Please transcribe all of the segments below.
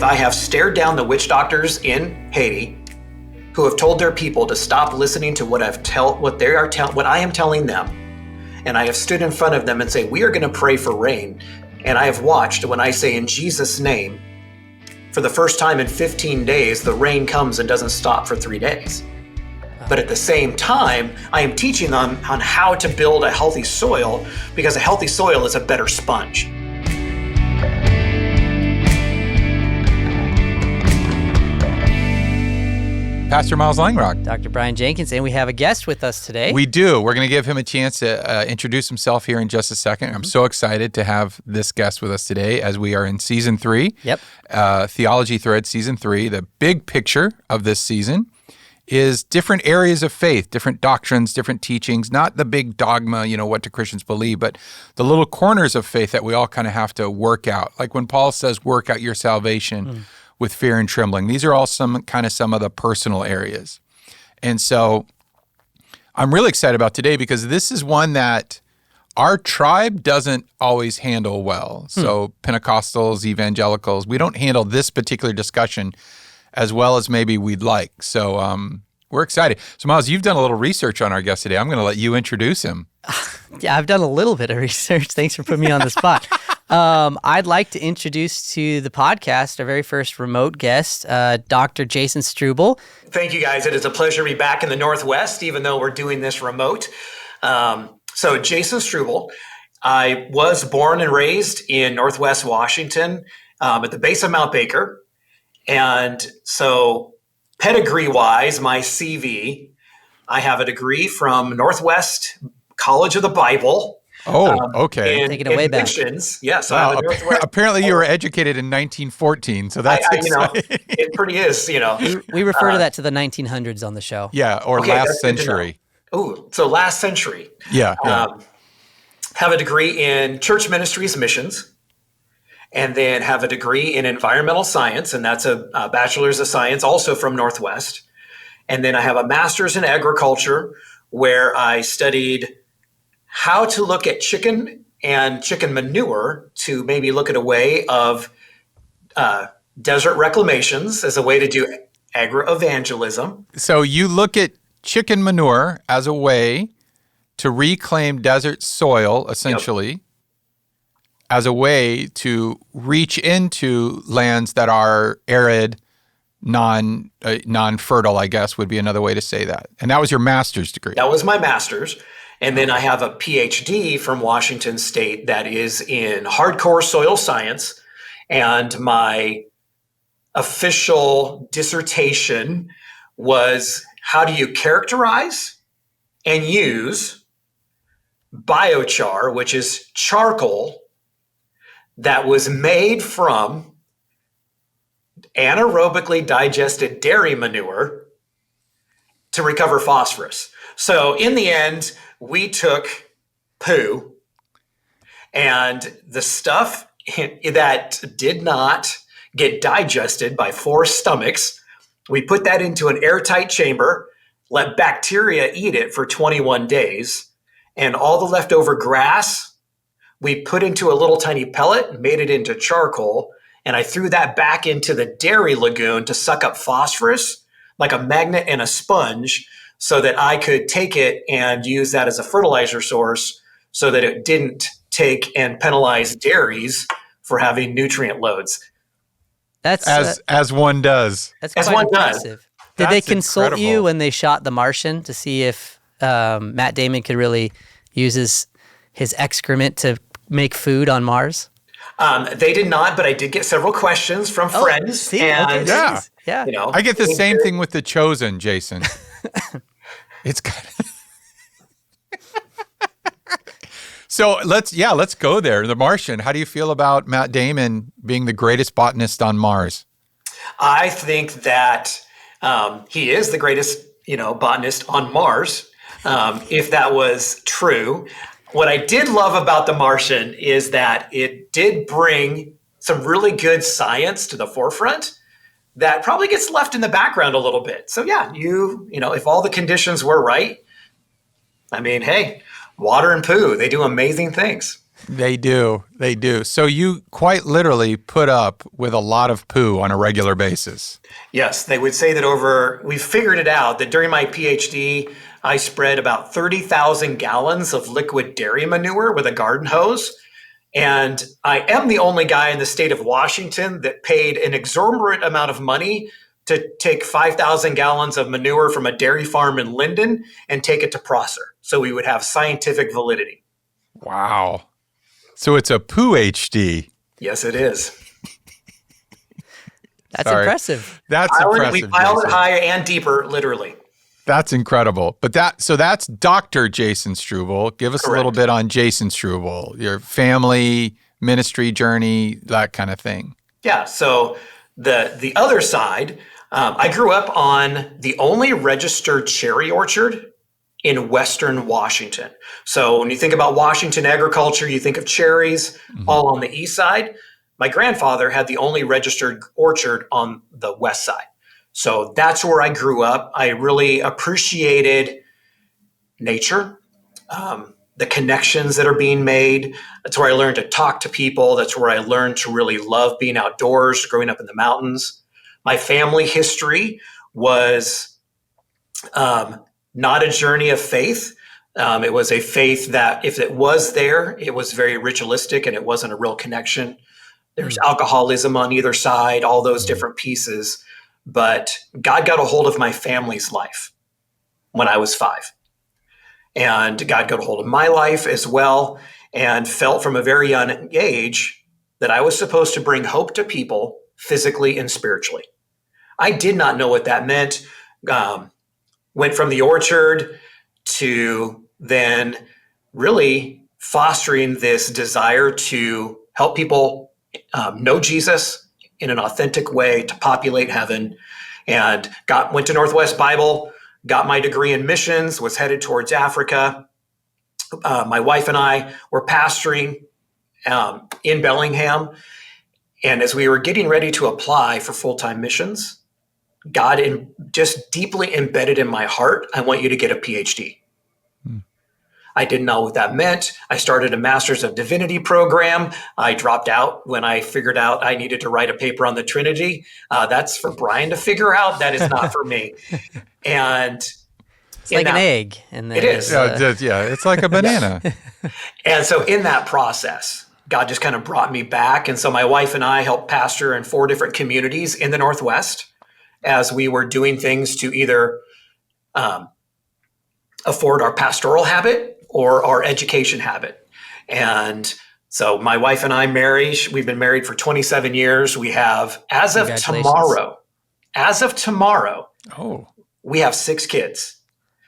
I have stared down the witch doctors in Haiti who have told their people to stop listening to what I am telling them. And I have stood in front of them and say, we are going to pray for rain. And I have watched when I say in Jesus' name, for the first time in 15 days, the rain comes and doesn't stop for 3 days. But at the same time, I am teaching them on how to build a healthy soil, because a healthy soil is a better sponge. Pastor Miles Langrock. Dr. Brian Jenkins, and we have a guest with us today. We do. We're going to give him a chance to introduce himself here in just a second. I'm so excited to have this guest with us today as we are in Season 3. Yep. Theology Thread Season 3. The big picture of this season is different areas of faith, different doctrines, different teachings, not the big dogma, what do Christians believe, but the little corners of faith that we all kind of have to work out. Like when Paul says, work out your salvation with fear and trembling. These are all some of the personal areas. And so I'm really excited about today because this is one that our tribe doesn't always handle well. So Pentecostals, evangelicals, we don't handle this particular discussion as well as maybe we'd like. So we're excited. So Miles, you've done a little research on our guest today. I'm going to let you introduce him. Yeah, I've done a little bit of research. Thanks for putting me on the spot. I'd like to introduce to the podcast our very first remote guest, Dr. Jason Streubel. Thank you, guys. It is a pleasure to be back in the Northwest, even though we're doing this remote. So Jason Streubel, I was born and raised in Northwest Washington at the base of Mount Baker. And so pedigree-wise, my CV, I have a degree from Northwest College of the Bible. Oh, okay. Take it way back. Missions. Yes. Wow, apparently you were educated in 1914, so that's exciting. It pretty is, We refer to that to the 1900s on the show. Yeah, or last century. Oh, so last century. Yeah. Have a degree in church ministries missions, and then have a degree in environmental science, and that's a bachelor's of science, also from Northwest. And then I have a master's in agriculture, where I studied how to look at chicken and chicken manure to maybe look at a way of desert reclamations as a way to do agro-evangelism. So you look at chicken manure as a way to reclaim desert soil, essentially, as a way to reach into lands that are arid, non-fertile, I guess, would be another way to say that. And that was your master's degree. That was my master's. And then I have a PhD from Washington State that is in hardcore soil science. And my official dissertation was, how do you characterize and use biochar, which is charcoal that was made from anaerobically digested dairy manure to recover phosphorus. So in the end, we took poo and the stuff that did not get digested by 4 stomachs, we put that into an airtight chamber, let bacteria eat it for 21 days, and all the leftover grass, we put into a little tiny pellet, made it into charcoal, and I threw that back into the dairy lagoon to suck up phosphorus like a magnet and a sponge, so that I could take it and use that as a fertilizer source so that it didn't take and penalize dairies for having nutrient loads. That's as one does. That's as quite one impressive. does. Did they That's consult incredible. you when they shot The Martian to see if Matt Damon could really use his excrement to make food on Mars? They did not, but I did get several questions from friends. See? And, Okay, Yeah. geez. Yeah. I get the same thing with The Chosen, Jason. It's kind of... So let's go there. The Martian. How do you feel about Matt Damon being the greatest botanist on Mars? I think that he is the greatest, botanist on Mars. If that was true, what I did love about The Martian is that it did bring some really good science to the forefront that probably gets left in the background a little bit. So yeah, if all the conditions were right, I mean, hey, water and poo, they do amazing things. They do. They do. So you quite literally put up with a lot of poo on a regular basis. Yes, they would say that we figured it out that during my PhD, I spread about 30,000 gallons of liquid dairy manure with a garden hose. And I am the only guy in the state of Washington that paid an exorbitant amount of money to take 5,000 gallons of manure from a dairy farm in Linden and take it to Prosser. So we would have scientific validity. Wow. So it's a poo HD. Yes, it is. That's impressive. That's impressive. We piled it Jason. higher and deeper, literally. That's incredible. But that's Dr. Jason Streubel. Give us a little bit on Jason Streubel, your family, ministry journey, that kind of thing. Yeah. So the other side, I grew up on the only registered cherry orchard in Western Washington. So when you think about Washington agriculture, you think of cherries, all on the east side. My grandfather had the only registered orchard on the west side. So that's where I grew up. I really appreciated nature, the connections that are being made. That's where I learned to talk to people. That's where I learned to really love being outdoors, growing up in the mountains. My family history was not a journey of faith. It was a faith that if it was there, it was very ritualistic and it wasn't a real connection. There's alcoholism on either side, all those different pieces. But God got a hold of my family's life when I was 5. And God got a hold of my life as well and felt from a very young age that I was supposed to bring hope to people physically and spiritually. I did not know what that meant. Went from the orchard to then really fostering this desire to help people know Jesus in an authentic way, to populate heaven, and went to Northwest Bible, got my degree in missions, was headed towards Africa. My wife and I were pastoring in Bellingham. And as we were getting ready to apply for full-time missions, God just deeply embedded in my heart, I want you to get a PhD. I didn't know what that meant. I started a Master's of Divinity program. I dropped out when I figured out I needed to write a paper on the Trinity. That's for Brian to figure out. That is not for me. And it's like an egg. And then it is. It's like a banana. And so in that process, God just kind of brought me back. And so my wife and I helped pastor in 4 different communities in the Northwest as we were doing things to either afford our pastoral habit or our education habit. And so my wife and I we've been married for 27 years. We have, as of tomorrow, we have 6 kids.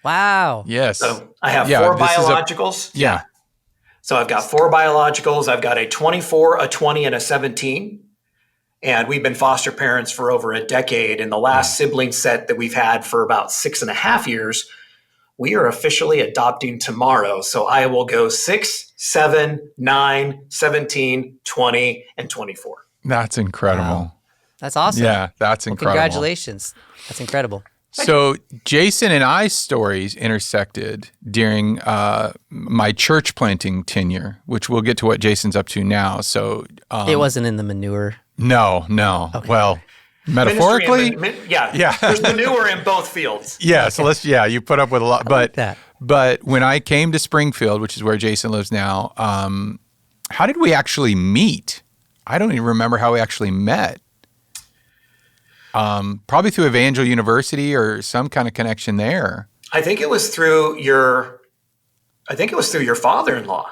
Wow. Yes. So I have 4 biologicals. Yeah. So I've got 4 biologicals. I've got a 24, a 20, and a 17. And we've been foster parents for over a decade. And the last sibling set that we've had for about 6.5 years, we are officially adopting tomorrow. So I will go 6, 7, 9, 17, 20, and 24. That's incredible. Wow. That's awesome. Yeah, that's incredible. Congratulations. That's incredible. So Jason and I's stories intersected during my church planting tenure, which we'll get to what Jason's up to now. So it wasn't in the manure. No. Okay. Well, metaphorically, yeah. There's manure in both fields. Yeah. So you put up with a lot, but when I came to Springfield, which is where Jason lives now, how did we actually meet? I don't even remember how we actually met. Probably through Evangel University or some kind of connection there. I think it was through your father-in-law.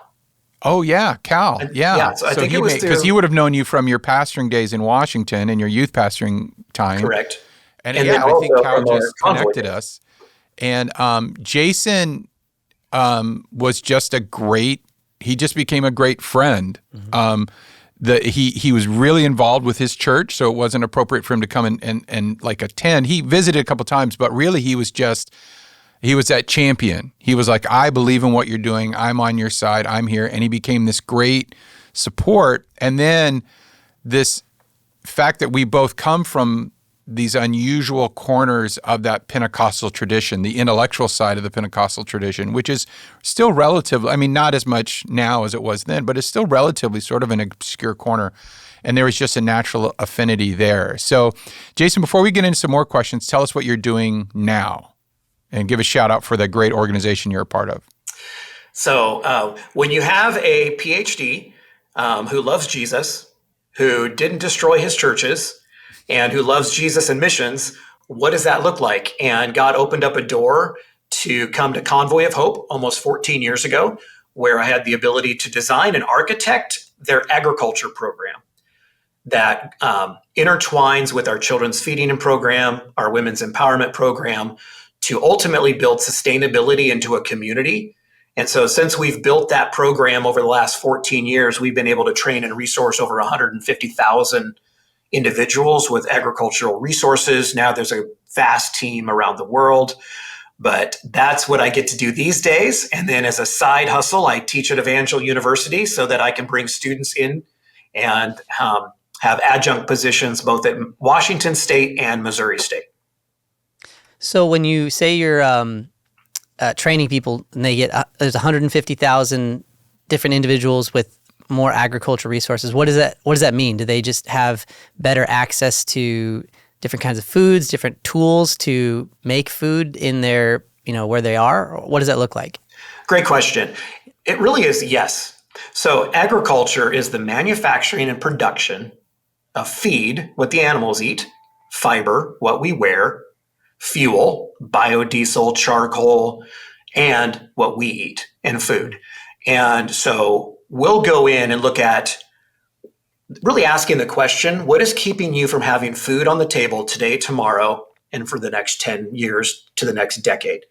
Oh yeah, Cal. Yeah. So I think it was because he would have known you from your pastoring days in Washington and your youth pastoring time. Correct. And I think Cal just connected us. And Jason was just he just became a great friend. He was really involved with his church, so it wasn't appropriate for him to come and like attend. He visited a couple times, but really he was that champion. He was like, I believe in what you're doing. I'm on your side. I'm here. And he became this great support. And then this fact that we both come from these unusual corners of that Pentecostal tradition, the intellectual side of the Pentecostal tradition, which is still relatively, I mean, not as much now as it was then, but it's still relatively sort of an obscure corner. And there was just a natural affinity there. So, Jason, before we get into some more questions, tell us what you're doing now and give a shout out for the great organization you're a part of. So when you have a PhD who loves Jesus, who didn't destroy his churches, and who loves Jesus and missions, what does that look like? And God opened up a door to come to Convoy of Hope almost 14 years ago, where I had the ability to design and architect their agriculture program that intertwines with our children's feeding program, our women's empowerment program, to ultimately build sustainability into a community. And so since we've built that program over the last 14 years, we've been able to train and resource over 150,000 individuals with agricultural resources. Now there's a vast team around the world, but that's what I get to do these days. And then as a side hustle, I teach at Evangel University so that I can bring students in and have adjunct positions both at Washington State and Missouri State. So when you say you're training people and they get, there's 150,000 different individuals with more agricultural resources, what does that mean? Do they just have better access to different kinds of foods, different tools to make food in their, where they are? Or what does that look like? Great question. It really is yes. So agriculture is the manufacturing and production of feed, what the animals eat, fiber, what we wear, fuel, biodiesel, charcoal, and what we eat and food. And so we'll go in and look at really asking the question, what is keeping you from having food on the table today, tomorrow, and for the next 10 years to the next decade?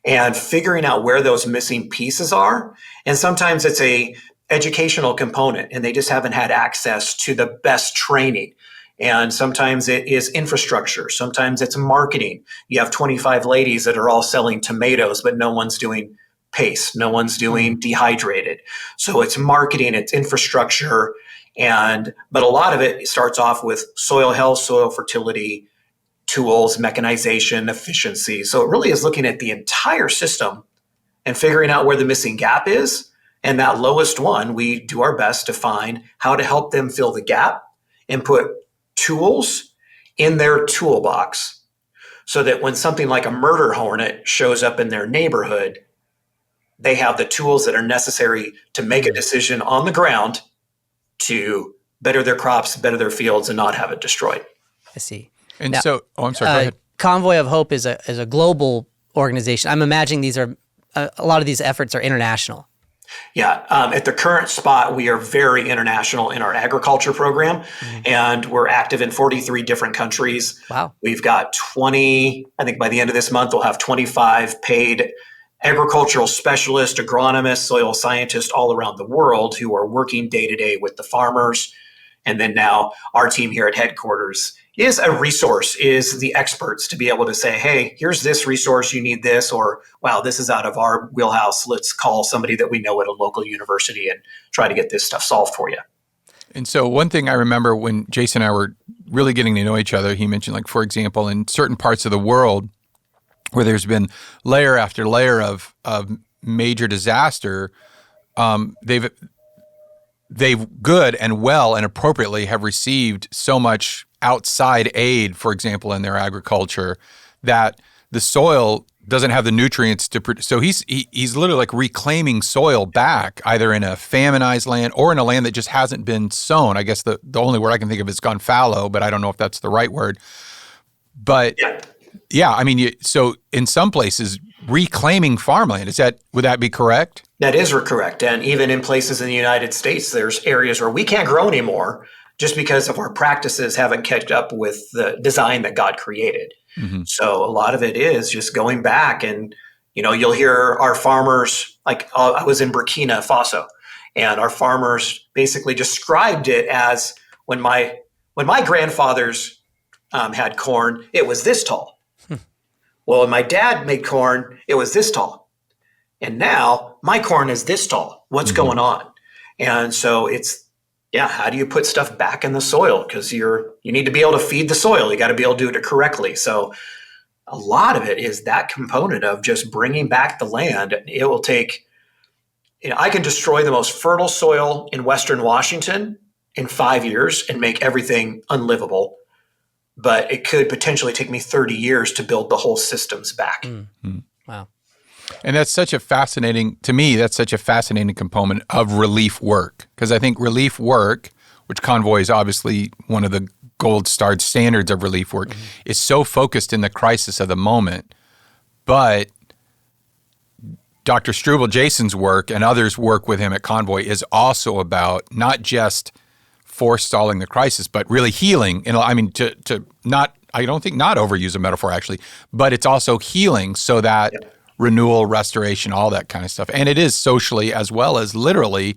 And figuring out where those missing pieces are. And sometimes it's a educational component and they just haven't had access to the best training. And sometimes it is infrastructure. Sometimes it's marketing. You have 25 ladies that are all selling tomatoes, but no one's doing paste. No one's doing dehydrated. So it's marketing, it's infrastructure. But a lot of it starts off with soil health, soil fertility, tools, mechanization, efficiency. So it really is looking at the entire system and figuring out where the missing gap is. And that lowest one, we do our best to find how to help them fill the gap and put tools in their toolbox so that when something like a murder hornet shows up in their neighborhood, they have the tools that are necessary to make a decision on the ground to better their crops, better their fields, and not have it destroyed. I see. And now, so, I'm sorry, go ahead. Convoy of Hope is a global organization. I'm imagining these are, a lot of these efforts are international. Yeah. At the current spot, we are very international in our agriculture program, and we're active in 43 different countries. Wow. We've got 20, I think by the end of this month, we'll have 25 paid agricultural specialists, agronomists, soil scientists all around the world who are working day to day with the farmers. And then now our team here at headquarters is a resource, is the experts to be able to say, hey, here's this resource, you need this, or wow, this is out of our wheelhouse. Let's call somebody that we know at a local university and try to get this stuff solved for you. And so one thing I remember when Jason and I were really getting to know each other, he mentioned, like, for example, in certain parts of the world where there's been layer after layer of major disaster, they've good and well and appropriately have received so much outside aid, for example, in their agriculture, that the soil doesn't have the nutrients to produce. So he's literally like reclaiming soil back, either in a faminized land or in a land that just hasn't been sown. I guess the only word I can think of is gone fallow, but I don't know if that's the right word. But yeah, I mean, so in some places, reclaiming farmland, would that be correct? That is correct. And even in places in the United States, there's areas where we can't grow anymore just because of our practices haven't kept up with the design that God created. Mm-hmm. So a lot of it is just going back and, you'll hear our farmers, like I was in Burkina Faso, and our farmers basically described it as when my grandfathers had corn, it was this tall. Well, when my dad made corn, it was this tall. And now my corn is this tall. What's going on? And so it's how do you put stuff back in the soil? Because you need to be able to feed the soil. You got to be able to do it correctly. So a lot of it is that component of just bringing back the land. It will take, I can destroy the most fertile soil in Western Washington in 5 years and make everything unlivable. But it could potentially take me 30 years to build the whole systems back. Wow. And that's such a fascinating component of relief work. Because I think relief work, which Convoy is obviously one of the gold starred standards of relief work, is so focused in the crisis of the moment. But Dr. Streubel, Jason's work, and others' work with him at Convoy is also about not just forestalling the crisis, but really healing. I mean, to not, I don't think not overuse a metaphor actually, but it's also healing so that renewal, restoration, all that kind of stuff. And it is socially as well as literally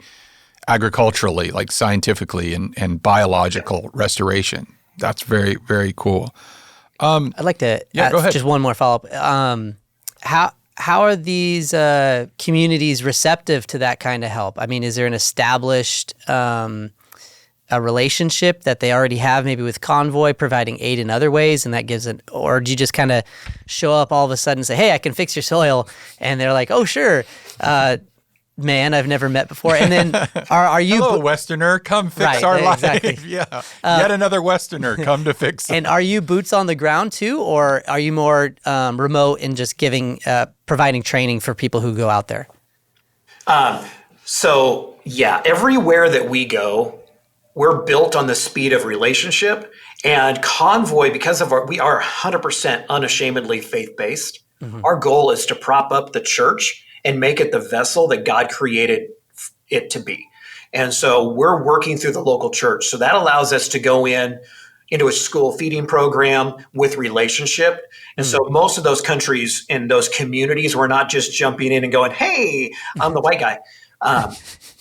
agriculturally, like scientifically and biological restoration. That's very, very cool. I'd like to go ahead. Just one more follow-up. How are these communities receptive to that kind of help? I mean, is there an established a relationship that they already have maybe with Convoy providing aid in other ways, and that gives or do you just kind of show up all of a sudden and say, hey, I can fix your soil, and they're like, oh, sure, man I've never met before, and then are you hello Westerner, come fix our life. Exactly. Yeah, yet another Westerner come to fix it. And are you boots on the ground too, or are you more remote in just providing training for people who go out there? So everywhere that we go, we're built on the speed of relationship. And Convoy, because of we are 100% unashamedly faith-based. Our goal is to prop up the church and make it the vessel that God created it to be. And so we're working through the local church. So that allows us to go into a school feeding program with relationship. And so most of those countries and those communities, we're not just jumping in and going, hey, I'm the white guy.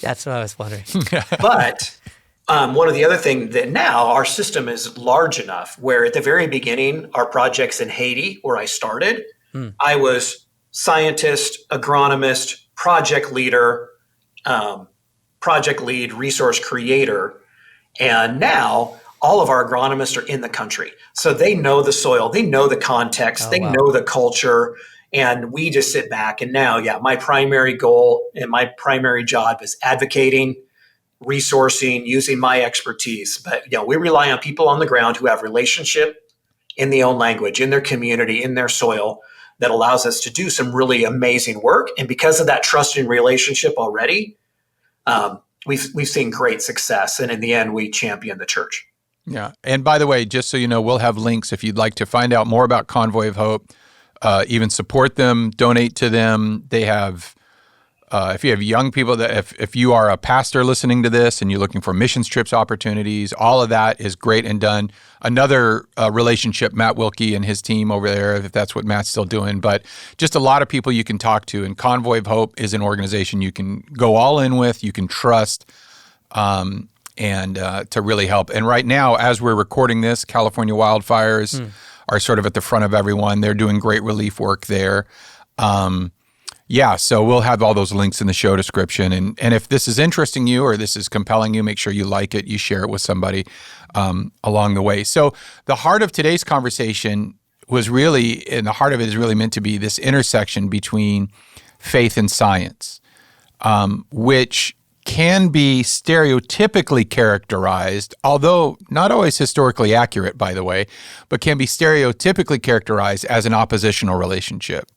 That's what I was wondering. But one of the other things that now our system is large enough where at the very beginning, our projects in Haiti, where I started, I was scientist, agronomist, project lead, resource creator. And now all of our agronomists are in the country. So they know the soil, they know the context, know the culture. And we just sit back. And now, my primary goal and my primary job is advocating, resourcing, using my expertise. But we rely on people on the ground who have relationship in their own language, in their community, in their soil, that allows us to do some really amazing work. And because of that trusting relationship already, we've seen great success. And in the end, we champion the church. Yeah. And by the way, just so you know, we'll have links if you'd like to find out more about Convoy of Hope, even support them, donate to them. They have, if you have young people, if you are a pastor listening to this and you're looking for missions trips opportunities, all of that is great and done. Another relationship, Matt Wilkie and his team over there, if that's what Matt's still doing, but just a lot of people you can talk to. And Convoy of Hope is an organization you can go all in with, you can trust, and to really help. And right now, as we're recording this, California wildfires are sort of at the front of everyone. They're doing great relief work there. So we'll have all those links in the show description. And if this is interesting you or this is compelling you, make sure you like it, you share it with somebody along the way. So the heart of today's conversation was really, and the heart of it is really meant to be this intersection between faith and science, which can be stereotypically characterized, although not always historically accurate, by the way, but can be stereotypically characterized as an oppositional relationship.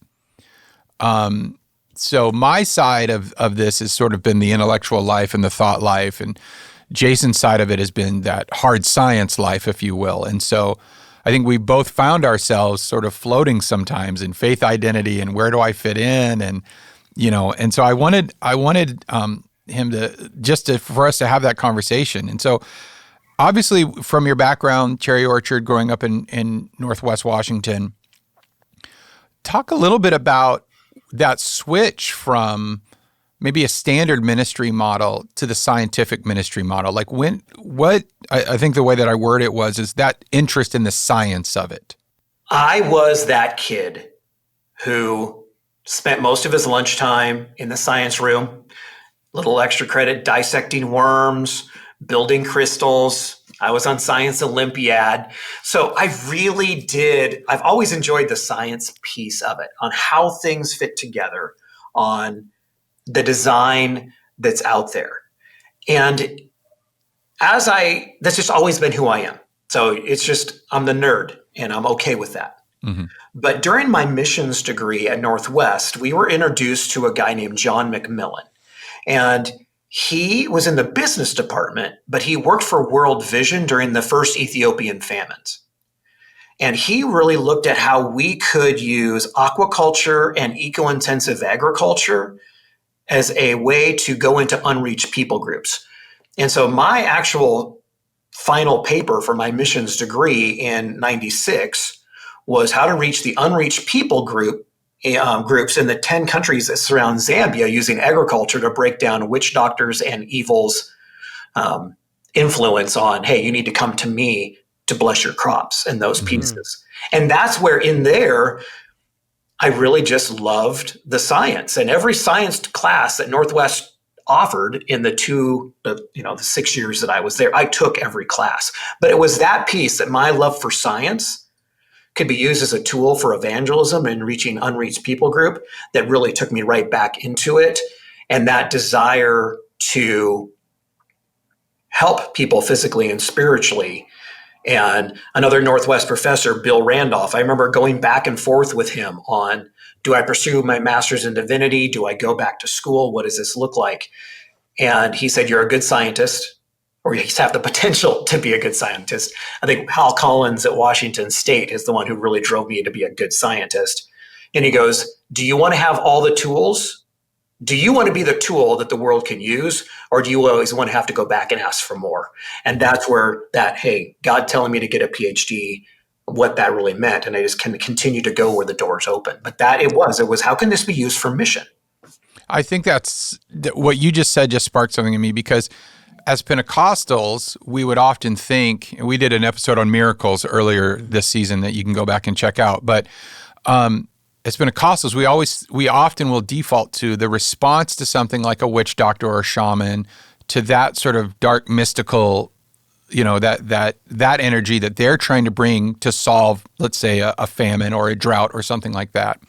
So my side of this has sort of been the intellectual life and the thought life, and Jason's side of it has been that hard science life, if you will. And so I think we both found ourselves sort of floating sometimes in faith identity and where do I fit in, and and so I wanted him for us to have that conversation. And so obviously from your background, Cherry Orchard, growing up in Northwest Washington, talk a little bit about that switch from maybe a standard ministry model to the scientific ministry model. Like I think the way that I word it is that interest in the science of it. I was that kid who spent most of his lunchtime in the science room, little extra credit, dissecting worms, building crystals. I was on Science Olympiad. So I've always enjoyed the science piece of it, on how things fit together, on the design that's out there. And that's just always been who I am. So it's just, I'm the nerd and I'm okay with that. Mm-hmm. But during my missions degree at Northwest, we were introduced to a guy named John McMillan. And he was in the business department, but he worked for World Vision during the first Ethiopian famines. And he really looked at how we could use aquaculture and eco-intensive agriculture as a way to go into unreached people groups. And so my actual final paper for my missions degree in 96 was how to reach the unreached people groups in the 10 countries that surround Zambia using agriculture to break down witch doctors and evil's influence on, hey, you need to come to me to bless your crops and those pieces. And that's where in there, I really just loved the science. And every science class that Northwest offered in the 6 years that I was there, I took every class. But it was that piece, that my love for science could be used as a tool for evangelism and reaching unreached people group, that really took me right back into it. And that desire to help people physically and spiritually. And another Northwest professor, Bill Randolph, I remember going back and forth with him on, do I pursue my master's in divinity? Do I go back to school? What does this look like? And he said, you're a good scientist, or you have the potential to be a good scientist. I think Hal Collins at Washington State is the one who really drove me to be a good scientist. And he goes, do you want to have all the tools? Do you want to be the tool that the world can use? Or do you always want to have to go back and ask for more? And that's where that, hey, God telling me to get a PhD, what that really meant. And I just can continue to go where the doors open. But it was, how can this be used for mission? I think that's what you just said just sparked something in me, because as Pentecostals, we would often think, and we did an episode on miracles earlier this season that you can go back and check out, but as Pentecostals, we often will default to the response to something like a witch doctor or a shaman, to that sort of dark mystical, that energy that they're trying to bring to solve, let's say, a famine or a drought or something like that.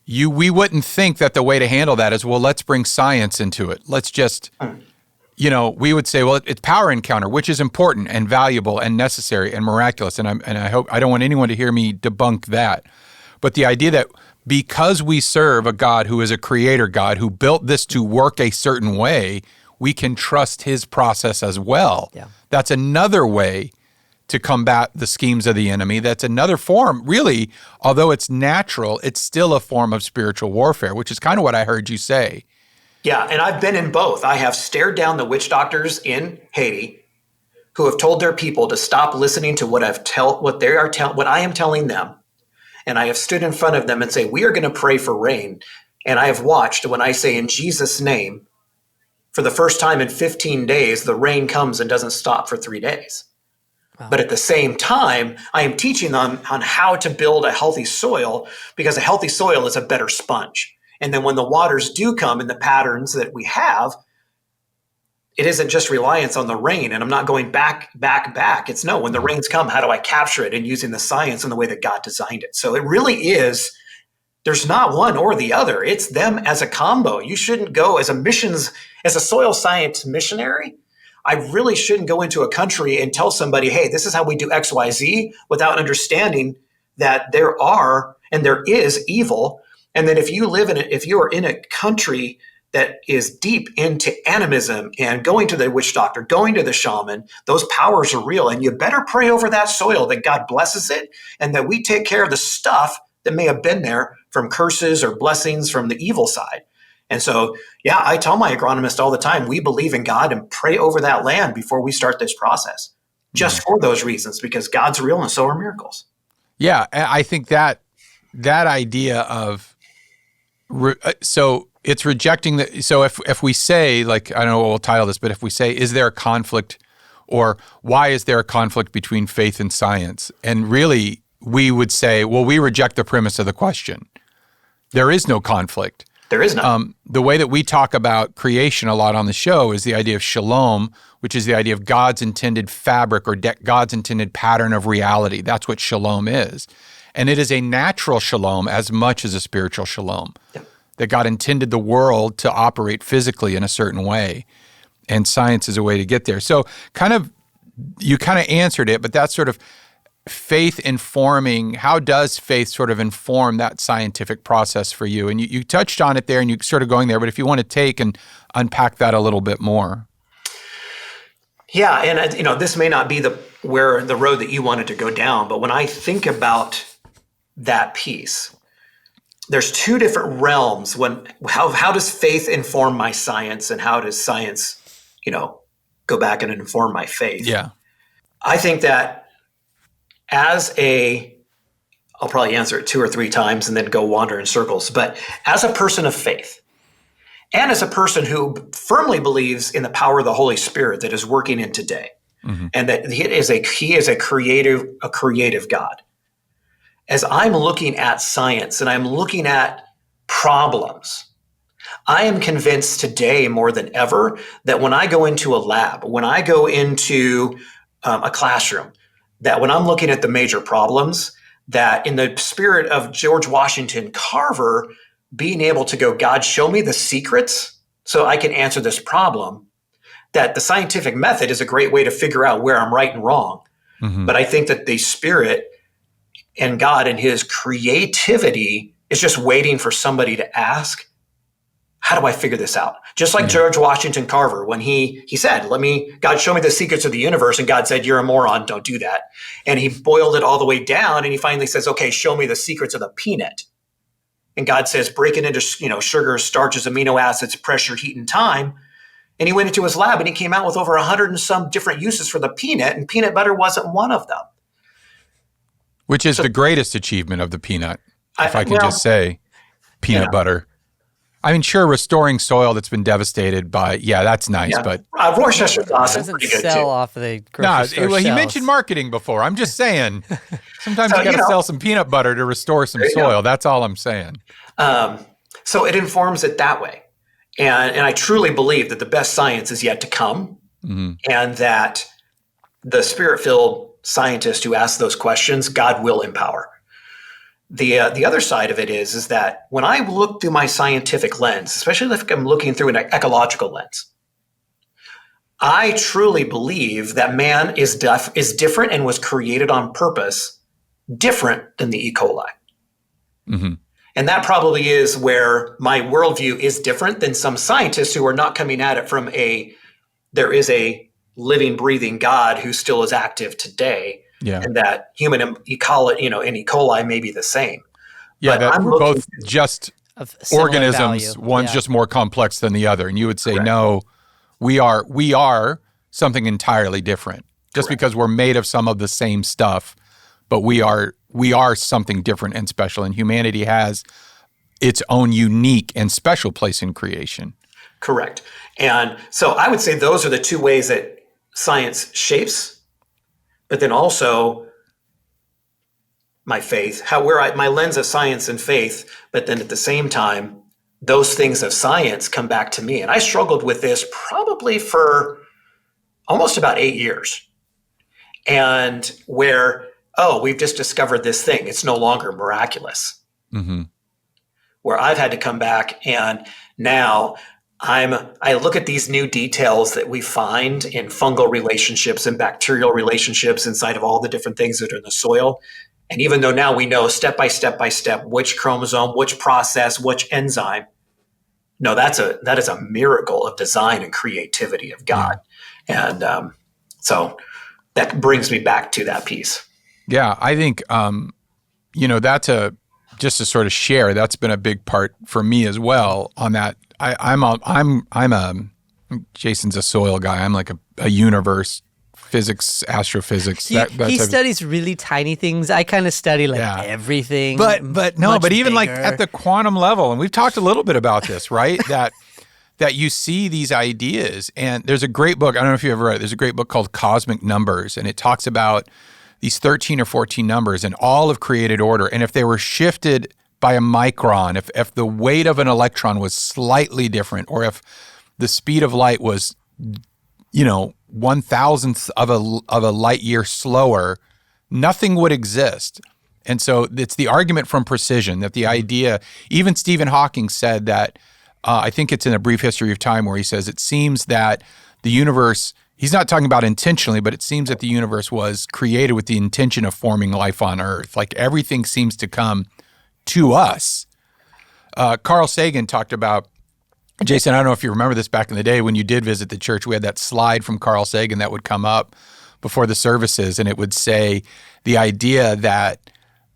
We wouldn't think that the way to handle that is, well, let's bring science into it. Let's just, we would say, well, it's power encounter, which is important and valuable and necessary and miraculous. And I hope, I don't want anyone to hear me debunk that. But the idea that because we serve a God who is a creator God who built this to work a certain way, we can trust his process as well. Yeah. That's another way to combat the schemes of the enemy. That's another form, really, although it's natural, it's still a form of spiritual warfare, which is kind of what I heard you say. Yeah, and I've been in both. I have stared down the witch doctors in Haiti who have told their people to stop listening to what I am telling them. And I have stood in front of them and say, we are going to pray for rain. And I have watched when I say in Jesus' name, for the first time in 15 days, the rain comes and doesn't stop for 3 days. Wow. But at the same time, I am teaching them on how to build a healthy soil, because a healthy soil is a better sponge. And then when the waters do come in the patterns that we have, it isn't just reliance on the rain. And I'm not going back. It's no, when the rains come, how do I capture it? And using the science and the way that God designed it. So it really is, there's not one or the other. It's them as a combo. You shouldn't go as a soil science missionary. I really shouldn't go into a country and tell somebody, hey, this is how we do X, Y, Z, without understanding that there is evil. And then if you are in a country that is deep into animism and going to the witch doctor, going to the shaman, those powers are real. And you better pray over that soil that God blesses it and that we take care of the stuff that may have been there from curses or blessings from the evil side. And so, yeah, I tell my agronomist all the time, we believe in God and pray over that land before we start this process, just for those reasons, because God's real and so are miracles. Yeah, I think that idea of, so it's rejecting so if we say, like, I don't know what we'll title this, but if we say, is there a conflict, or why is there a conflict between faith and science? And really, we would say, well, we reject the premise of the question. There is no conflict. There is none. The way that we talk about creation a lot on the show is the idea of shalom, which is the idea of God's intended fabric or God's intended pattern of reality. That's what shalom is. And it is a natural shalom as much as a spiritual shalom. Yeah. That God intended the world to operate physically in a certain way. And science is a way to get there. So you kind of answered it, but that's sort of faith informing. How does faith sort of inform that scientific process for you? And you touched on it there and you sort of going there, but if you want to take and unpack that a little bit more. Yeah, and this may not be the road that you wanted to go down, but when I think about that piece, there's two different realms. How does faith inform my science, and how does science, go back and inform my faith? Yeah, I think that I'll probably answer it 2 or 3 times and then go wander in circles. But as a person of faith, and as a person who firmly believes in the power of the Holy Spirit that is working in today, and that he is a creative God. As I'm looking at science and I'm looking at problems, I am convinced today more than ever that when I go into a lab, when I go into a classroom, that when I'm looking at the major problems, that in the spirit of George Washington Carver, being able to go, God, show me the secrets so I can answer this problem, that the scientific method is a great way to figure out where I'm right and wrong. But I think that the Spirit and God and his creativity is just waiting for somebody to ask, how do I figure this out? Just like George Washington Carver, when he said, God, show me the secrets of the universe. And God said, you're a moron, don't do that. And he boiled it all the way down. And he finally says, okay, show me the secrets of the peanut. And God says, break it into, sugar, starches, amino acids, pressure, heat, and time. And he went into his lab and he came out with over 100 and some different uses for the peanut, and peanut butter wasn't one of them. Which is the greatest achievement of the peanut, if I can just say, peanut butter. I mean, sure, restoring soil that's been devastated by, that's nice, but... Worcestershire sauce is doesn't pretty good, sell too. off of the grocery store he shelves. mentioned marketing before. I'm just saying, sometimes you got to sell some peanut butter to restore some soil. That's all I'm saying. So it informs it that way. And I truly believe that the best science is yet to come, and that the Spirit-filled scientist who asks those questions, God will empower. The other side of it is that when I look through my scientific lens, especially if I'm looking through an ecological lens, I truly believe that man is different and was created on purpose, different than the E. coli. And that probably is where my worldview is different than some scientists who are not coming at it from there is a living, breathing God who still is active today. Yeah. And that human and E. coli may be the same. Yeah, that we're both just organisms. Value. One's just more complex than the other. And you would say, no, we are something entirely different. Just because we're made of some of the same stuff, but we are something different and special. And humanity has its own unique and special place in creation. Correct. And so I would say those are the two ways that science shapes, but then also my faith, my lens of science and faith, but then at the same time, those things of science come back to me. And I struggled with this probably for almost about 8 years. And we've just discovered this thing. It's no longer miraculous. Where I've had to come back, and now I look at these new details that we find in fungal relationships and bacterial relationships inside of all the different things that are in the soil. And even though now we know step by step which chromosome, which process, which enzyme, no, that is a miracle of design and creativity of God. And so that brings me back to that piece. Yeah, I think just to sort of share, that's been a big part for me as well on that. Jason's a soil guy. I'm like a universe, physics, astrophysics. He studies really tiny things. I kind of study everything. But even like bigger. at the quantum level, and we've talked a little bit about this, right? that you see these ideas, and there's a great book. I don't know if you ever read it. There's a great book called Cosmic Numbers, and it talks about these 13 or 14 numbers and all of created order. And if they were shifted by a micron, if the weight of an electron was slightly different, or if the speed of light was, 1,000th of a light year slower, nothing would exist. And so it's the argument from precision that the idea, even Stephen Hawking said that, I think it's in A Brief History of Time, where he says it seems that the universe, he's not talking about intentionally, but it seems that the universe was created with the intention of forming life on Earth. Like everything seems to come to us. Carl Sagan talked about, Jason, I don't know if you remember this back in the day when you did visit the church, we had that slide from Carl Sagan that would come up before the services, and it would say the idea that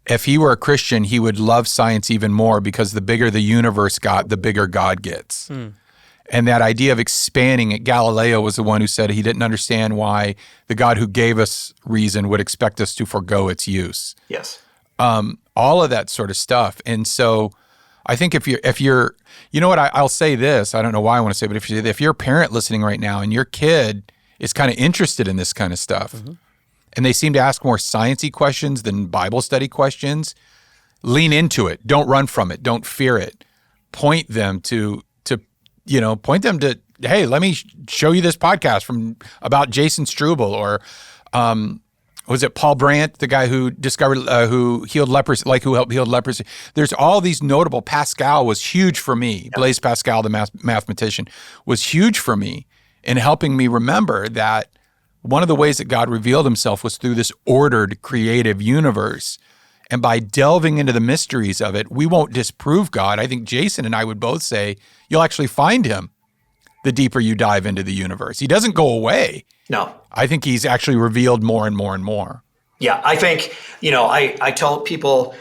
if he were a Christian, he would love science even more because the bigger the universe got, the bigger God gets. And that idea of expanding it, Galileo was the one who said he didn't understand why the God who gave us reason would expect us to forego its use. Yes. All of that sort of stuff. And so I think if you're, you know what, I'll say this, I don't know why I want to say, but if you're a parent listening right now and your kid is kind of interested in this kind of stuff, and they seem to ask more sciencey questions than Bible study questions, lean into it. Don't run from it. Don't fear it. Point them to hey, let me show you this podcast about Jason Streubel, or was it Paul Brandt, the guy who discovered, who healed leprosy, who helped heal leprosy. There's all these notable. Pascal was huge for me. Yep. Blaise Pascal, the mathematician, was huge for me in helping me remember that one of the ways that God revealed himself was through this ordered, creative universe. And by delving into the mysteries of it, we won't disprove God. I think Jason and I would both say you'll actually find him the deeper you dive into the universe. He doesn't go away. No. I think he's actually revealed more and more and more. Yeah, I think, I tell people,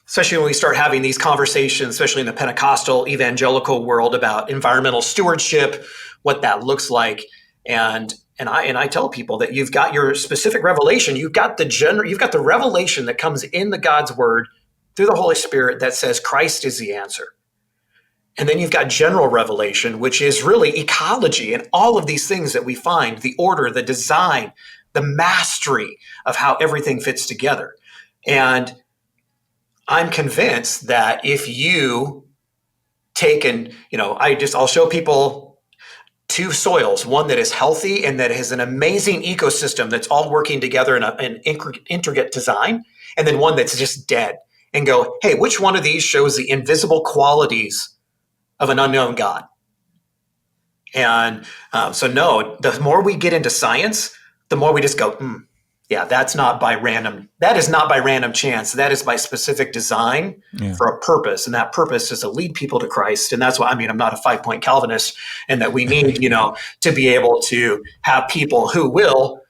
especially when we start having these conversations, especially in the Pentecostal evangelical world, about environmental stewardship, what that looks like. And I tell people that you've got your specific revelation, you've got the revelation that comes in the God's word through the Holy Spirit that says Christ is the answer. And then you've got general revelation, which is really ecology and all of these things that we find, the order, the design, the mastery of how everything fits together. And I'm convinced that if you take I'll show people two soils, one that is healthy and that has an amazing ecosystem that's all working together in an intricate design, and then one that's just dead, and go, hey, which one of these shows the invisible qualities of an unknown God? And the more we get into science, the more we just go, yeah, that is not by random chance. That is by specific design for a purpose. And that purpose is to lead people to Christ. And that's why, I'm not a 5-point Calvinist, and that we need, to be able to have people who will,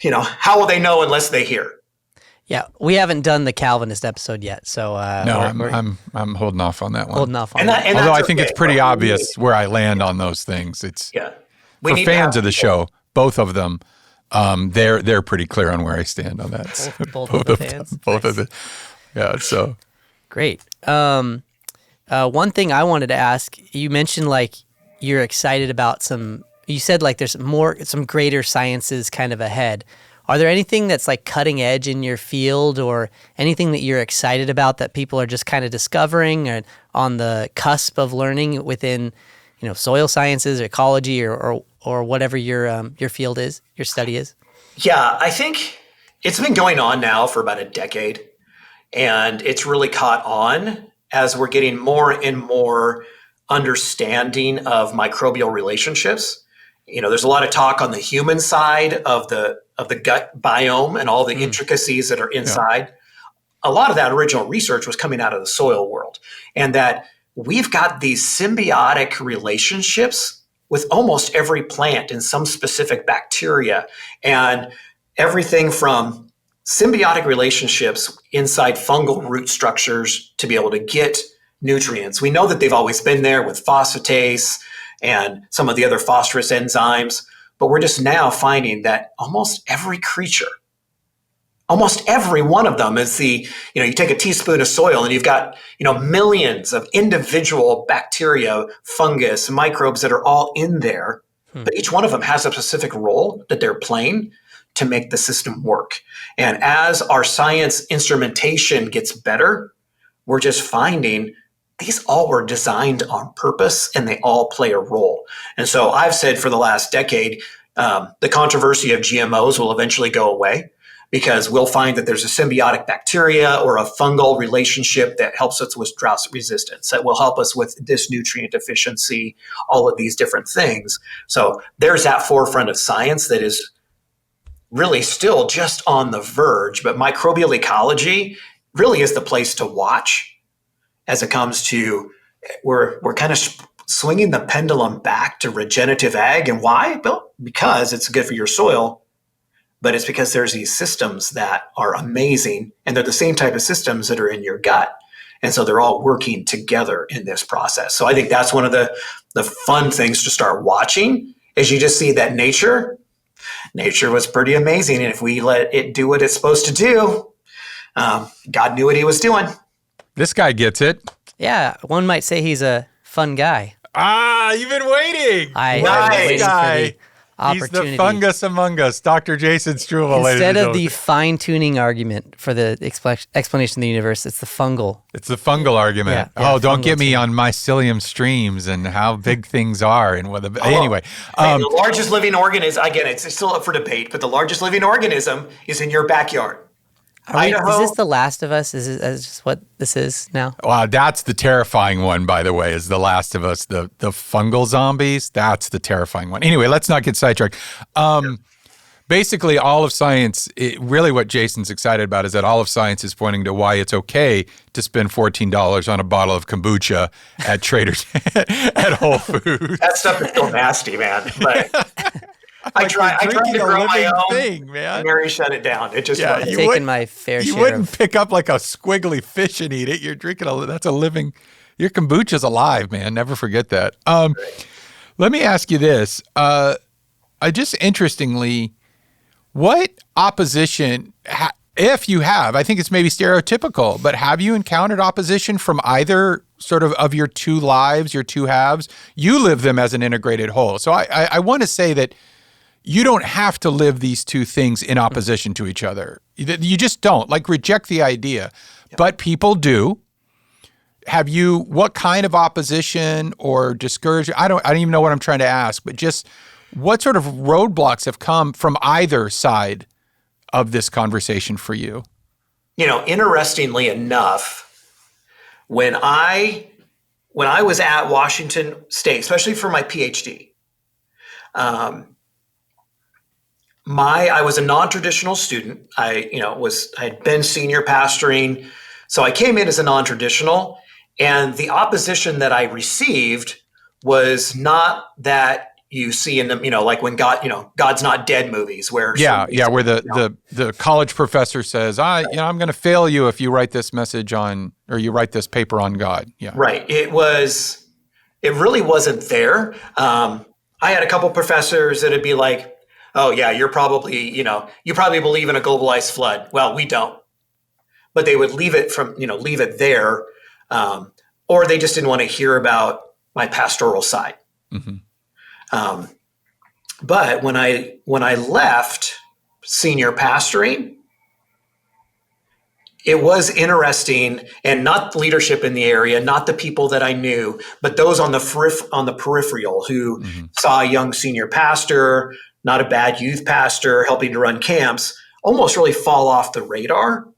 how will they know unless they hear? Yeah, we haven't done the Calvinist episode yet, so no, I'm holding off on that one. Holding off on that. Although I think it's pretty obvious where I land on those things. It's for fans of the show, both of them. They're pretty clear on where I stand on that. Both of the fans. Both of the, yeah. So great. One thing I wanted to ask, you mentioned you're excited about you said there's some greater sciences kind of ahead. Are there anything that's cutting edge in your field, or anything that you're excited about that people are just kind of discovering or on the cusp of learning within, soil sciences or ecology or whatever your field is, your study is? Yeah, I think it's been going on now for about a decade, and it's really caught on as we're getting more and more understanding of microbial relationships. There's a lot of talk on the human side of the gut biome and all the intricacies that are inside. Yeah. A lot of that original research was coming out of the soil world, and that we've got these symbiotic relationships with almost every plant and some specific bacteria, and everything from symbiotic relationships inside fungal root structures to be able to get nutrients. We know that they've always been there with phosphatase and some of the other phosphorus enzymes, but we're just now finding that almost every creature, almost every one of them is you take a teaspoon of soil and you've got, millions of individual bacteria, fungus, microbes that are all in there, but each one of them has a specific role that they're playing to make the system work. And as our science instrumentation gets better, we're just finding these all were designed on purpose and they all play a role. And so I've said for the last decade, the controversy of GMOs will eventually go away because we'll find that there's a symbiotic bacteria or a fungal relationship that helps us with drought resistance, that will help us with this nutrient deficiency, all of these different things. So there's that forefront of science that is really still just on the verge, but microbial ecology really is the place to watch as it comes to, we're kind of swinging the pendulum back to regenerative ag. And why? Well, because it's good for your soil, but it's because there's these systems that are amazing, and they're the same type of systems that are in your gut. And so they're all working together in this process. So I think that's one of the fun things to start watching, is you just see that nature was pretty amazing. And if we let it do what it's supposed to do, God knew what he was doing. This guy gets it. Yeah, one might say he's a fun guy. Ah, you've been waiting. I Nice. was waiting guy. for the opportunity. He's the fungus among us, Dr. Jason Struble. Instead of the fine-tuning argument for the explanation of the universe, it's the fungal. It's the fungal argument. Yeah, Don't fungal get me too. on mycelium streams and how big things are and what. Anyway, Hey, the largest living organism, again, it's still up for debate, but the largest living organism is in your backyard. Idaho. Is this The Last of Us? Is this what this is now? wow, that's the terrifying one, by the way, is The Last of Us, the fungal zombies. That's the terrifying one. Anyway, let's not get sidetracked. Basically, all of science, really what Jason's excited about is that all of science is pointing to why it's okay to spend $14 on a bottle of kombucha at Trader's, at Whole Foods. That stuff is so nasty, man. But I tried to drinking a grow my living own. thing, man. Mary shut it down. It just Yeah, wasn't. I've you taken wouldn't- my fair You share wouldn't of. pick up like a squiggly fish and eat it. You're drinking that's a living, your kombucha's alive, man. Never forget that. Let me ask you this. I just interestingly, what opposition, if you have, I think it's maybe stereotypical, but have you encountered opposition from either sort of your two lives, your two halves? You live them as an integrated whole. So I want to say that you don't have to live these two things in opposition to each other. You just don't. Like, reject the idea. But people do. What kind of opposition or discouragement? I don't even know what I'm trying to ask, but just what sort of roadblocks have come from either side of this conversation for you? Interestingly enough, when I was at Washington State, especially for my PhD, I was a non-traditional student. I had been senior pastoring, so I came in as a non-traditional, and the opposition that I received was not that you see in the, like when God's Not Dead movies, where where the college professor says, I'm going to fail you if you write this message on, or you write this paper on God. Yeah, right. It really wasn't there. I had a couple professors that'd be like, oh yeah, you're probably, you probably believe in a globalized flood. Well, we don't. But they would leave it there. Or they just didn't want to hear about my pastoral side. Mm-hmm. But when I left senior pastoring, it was interesting, and not the leadership in the area, not the people that I knew, but those on the peripheral who saw a young senior pastor, not a bad youth pastor, helping to run camps, almost really fall off the radar,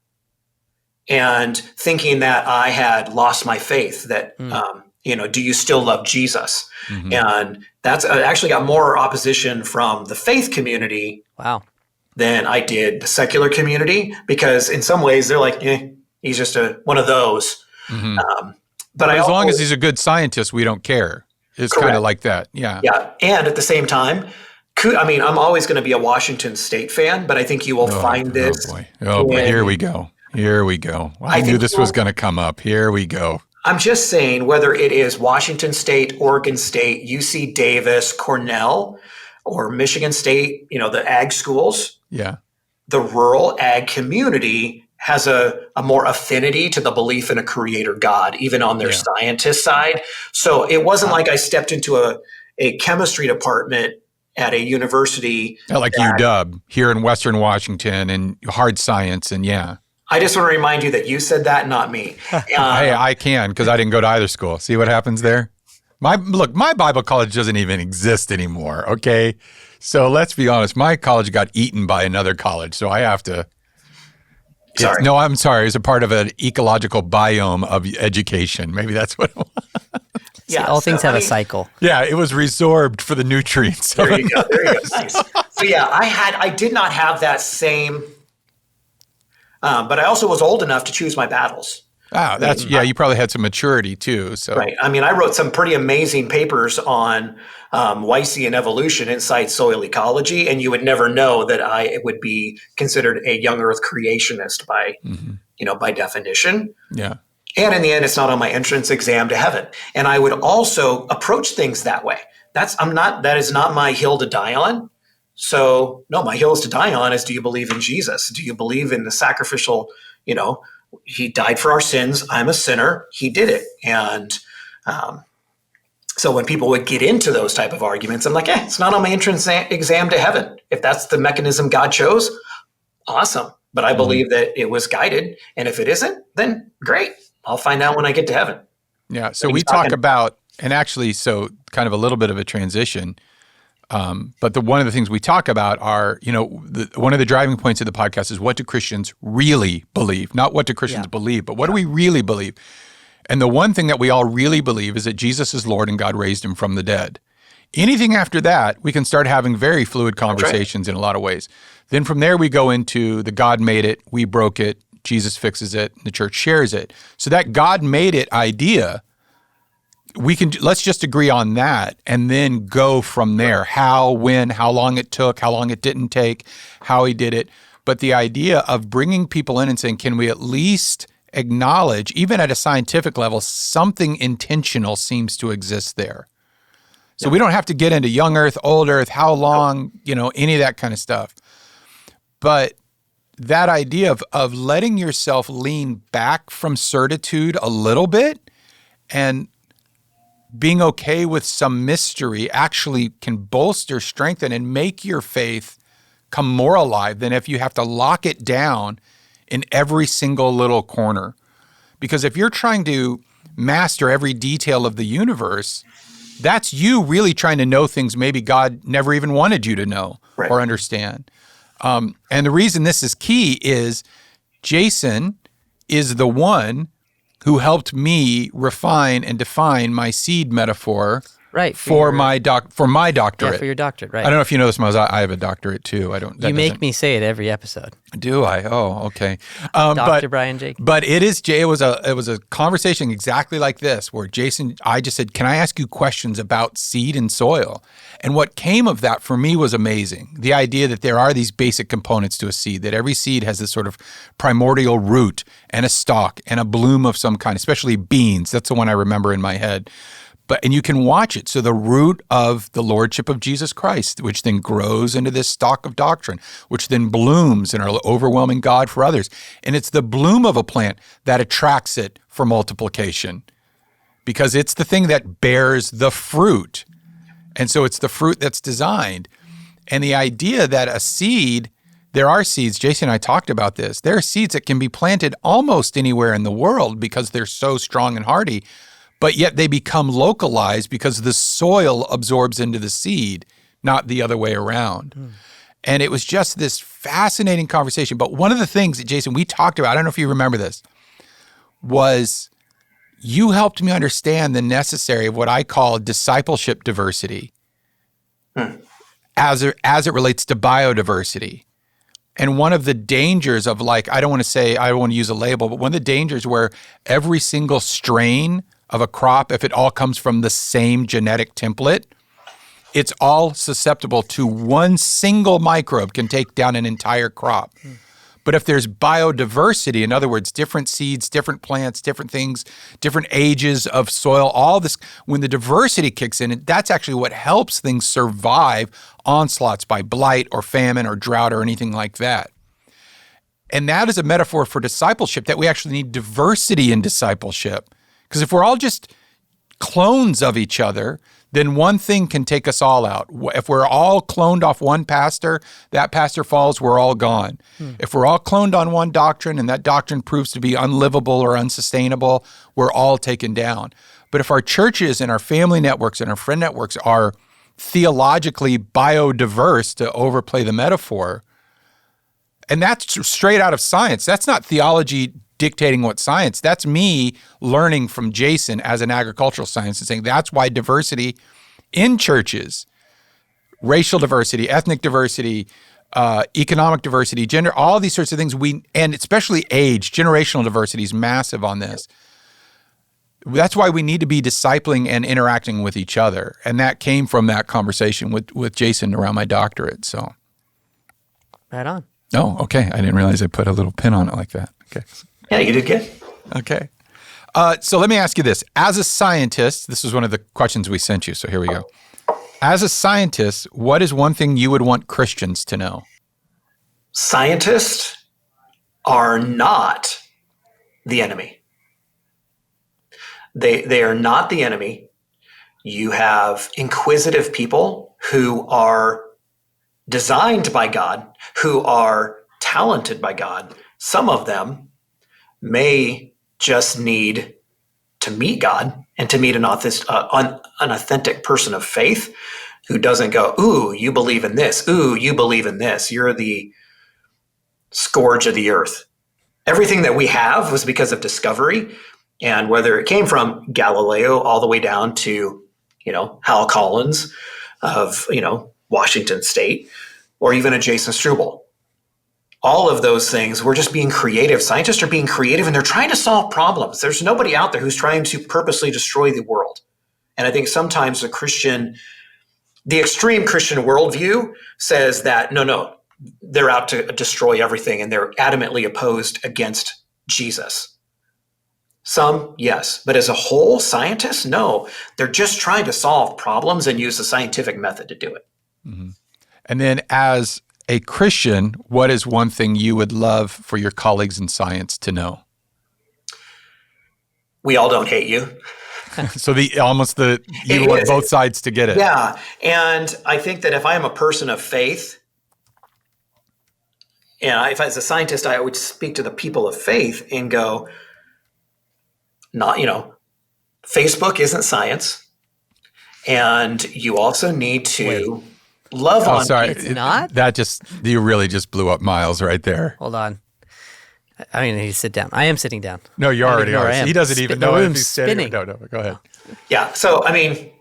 and thinking that I had lost my faith, that, do you still love Jesus? Mm-hmm. And that's actually got more opposition from the faith community. Wow. Than I did the secular community, because in some ways they're like, he's just one of those. Mm-hmm. But as long as he's a good scientist, we don't care. It's kind of like that. Yeah. Yeah. And at the same time, I'm always going to be a Washington State fan, but I think you will find this. Oh boy. Here we go. Well, I knew this was going to come up. Here we go. I'm just saying, whether it is Washington State, Oregon State, UC Davis, Cornell, or Michigan State, the ag schools. Yeah. The rural ag community has a more affinity to the belief in a creator God, even on their scientist side. So it wasn't like I stepped into a chemistry department at a university. Like UW here in Western Washington, and hard science, and yeah. I just want to remind you that you said that, not me. I can, because I didn't go to either school. See what happens there? My Bible college doesn't even exist anymore, okay? So let's be honest. My college got eaten by another college, so I have to... Sorry. No, I'm sorry. It's a part of an ecological biome of education. Maybe that's what it was. See, all things have a cycle. Yeah, it was resorbed for the nutrients. There you go. Nice. So yeah, I did not have that same... but I also was old enough to choose my battles. Ah, you probably had some maturity too. So right. I mean, I wrote some pretty amazing papers on Weissian evolution inside soil ecology, and you would never know that I would be considered a young Earth creationist by definition. Yeah. And in the end, it's not on my entrance exam to heaven. And I would also approach things that way. That is not my hill to die on. So no, my hill is to die on is, do you believe in Jesus? Do you believe in the sacrificial, he died for our sins. I'm a sinner. He did it. And so when people would get into those type of arguments, I'm like, it's not on my entrance exam to heaven. If that's the mechanism God chose, awesome. But I believe that it was guided. And if it isn't, then great. I'll find out when I get to heaven. Yeah. So we talk about, and actually, so kind of a little bit of a transition. But one of the things we talk about are, one of the driving points of the podcast is, what do Christians really believe? Not what do Christians believe, but what do we really believe? And the one thing that we all really believe is that Jesus is Lord and God raised him from the dead. Anything after that, we can start having very fluid conversations in a lot of ways. Then from there, we go into the God made it, we broke it, Jesus fixes it, the church shares it. So that God made it idea, let's just agree on that and then go from there. How, when, how long it took, how long it didn't take, how he did it. But the idea of bringing people in and saying, can we at least acknowledge, even at a scientific level, something intentional seems to exist there. So we don't have to get into young Earth, old Earth, how long, any of that kind of stuff. But that idea of letting yourself lean back from certitude a little bit and being okay with some mystery actually can bolster, strengthen, and make your faith come more alive than if you have to lock it down in every single little corner. Because if you're trying to master every detail of the universe, that's you really trying to know things maybe God never even wanted you to know or understand. And the reason this is key is Jason is the one who helped me refine and define my seed metaphor for my doctorate. Yeah, for your doctorate, right. I don't know if you know this, Miles. I have a doctorate too. You make me say it every episode. Do I? Oh, okay. Dr. Brian Jake. But it was a conversation exactly like this where Jason, I just said, can I ask you questions about seed and soil? And what came of that for me was amazing. The idea that there are these basic components to a seed, that every seed has this sort of primordial root and a stalk and a bloom of some kind, especially beans. That's the one I remember in my head. And you can watch it. So the root of the Lordship of Jesus Christ, which then grows into this stalk of doctrine, which then blooms in our overwhelming God for others. And it's the bloom of a plant that attracts it for multiplication because it's the thing that bears the fruit. And so it's the fruit that's designed. And the idea that a seed, there are seeds, Jason and I talked about this, there are seeds that can be planted almost anywhere in the world because they're so strong and hardy, but yet they become localized because the soil absorbs into the seed, not the other way around. And it was just this fascinating conversation. But one of the things that, Jason, we talked about, I don't know if you remember this, was you helped me understand the necessary of what I call discipleship diversity as it relates to biodiversity. And one of the dangers of I don't want to use a label, but one of the dangers where every single strain of a crop, if it all comes from the same genetic template, it's all susceptible to one single microbe can take down an entire crop. But if there's biodiversity, in other words, different seeds, different plants, different things, different ages of soil, all this, when the diversity kicks in, that's actually what helps things survive onslaughts by blight or famine or drought or anything like that. And that is a metaphor for discipleship, that we actually need diversity in discipleship. Because if we're all just clones of each other, then one thing can take us all out. If we're all cloned off one pastor, that pastor falls, we're all gone. If we're all cloned on one doctrine and that doctrine proves to be unlivable or unsustainable, we're all taken down. But if our churches and our family networks and our friend networks are theologically biodiverse, to overplay the metaphor, and that's straight out of science. That's not theology dictating what science. That's me learning from Jason as an agricultural science and saying that's why diversity in churches, racial diversity, ethnic diversity, economic diversity, gender, all these sorts of things, and especially age, generational diversity is massive on this. That's why we need to be discipling and interacting with each other. And that came from that conversation with Jason around my doctorate. So, Right on. oh, okay. I didn't realize I put a little pin on it like that. Okay. Yeah, you did good. Okay. So let me ask you this. As a scientist, this was one of the questions we sent you, so here we go. As a scientist, what is one thing you would want Christians to know? Scientists are not the enemy. They are not the enemy. You have inquisitive people who are designed by God, who are talented by God. Some of them may just need to meet God and to meet an authentic person of faith who doesn't go, ooh, you believe in this. Ooh, you believe in this. You're the scourge of the earth. Everything that we have was because of discovery, and whether it came from Galileo all the way down to, Hal Collins of, Washington State, or even a Jason Streubel. All of those things, we're just being creative. Scientists are being creative, and they're trying to solve problems. There's nobody out there who's trying to purposely destroy the world. And I think sometimes the extreme Christian worldview says that, no, they're out to destroy everything, and they're adamantly opposed against Jesus. Some, yes. But as a whole, scientists, no. They're just trying to solve problems and use the scientific method to do it. Mm-hmm. And then as a Christian, what is one thing you would love for your colleagues in science to know? We all don't hate you. So you want both sides to get it. Yeah. And I think that if I am a person of faith, and if as a scientist, I would speak to the people of faith and go, Facebook isn't science. And you also need to love on sorry. It's not? You really just blew up Miles right there. Hold on. I mean, you sit down. I am sitting down. No, you already are. He doesn't even know if he's spinning. No, go ahead. Yeah. So, the